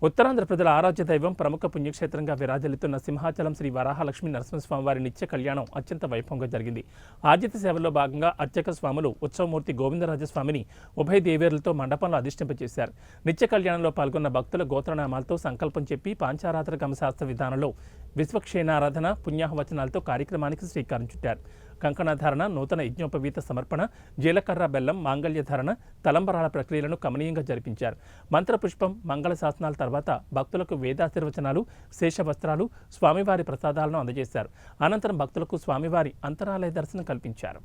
ఉత్తరాంధ్ర ప్రజల ఆరాధ్య దైవం ప్రముఖ పుణ్యక్షేత్రంగా విరాజిల్లుతున్న సింహాచలం శ్రీ వరాహలక్ష్మీ నరసింహస్వామివారి నిత్య కళ్యాణం అత్యంత వైభవంగా జరిగింది. ఆర్జిత సేవల్లో భాగంగా అర్చక స్వాములు ఉత్సవమూర్తి గోవిందరాజస్వామిని ఉభయ దేవేరులతో మండపంలో అధిష్ఠింపచేశారు. నిత్య కళ్యాణంలో పాల్గొన్న భక్తుల గోత్రనామాలతో సంకల్పం చెప్పి పాంచారాత్ర గమశాస్త్ర విధానంలో విశ్వక్షేణారాధన పుణ్యాహవచనాలతో కార్యక్రమానికి శ్రీకారం చుట్టారు. కంకణధారణ, నూతన యజ్ఞోపవీత సమర్పణ, జీలకర్ర బెల్లం, మాంగళ్యధారణ, తలంబరాల ప్రక్రియలను కమనీయంగా జరిపించారు. మంత్రపుష్పం, మంగళ శాసనాల తర్వాత భక్తులకు వేదాశీర్వచనాలు, శేషవస్త్రాలు, స్వామివారి ప్రసాదాలను అందజేశారు. అనంతరం భక్తులకు స్వామివారి అంతరాలయ దర్శనం కల్పించారు.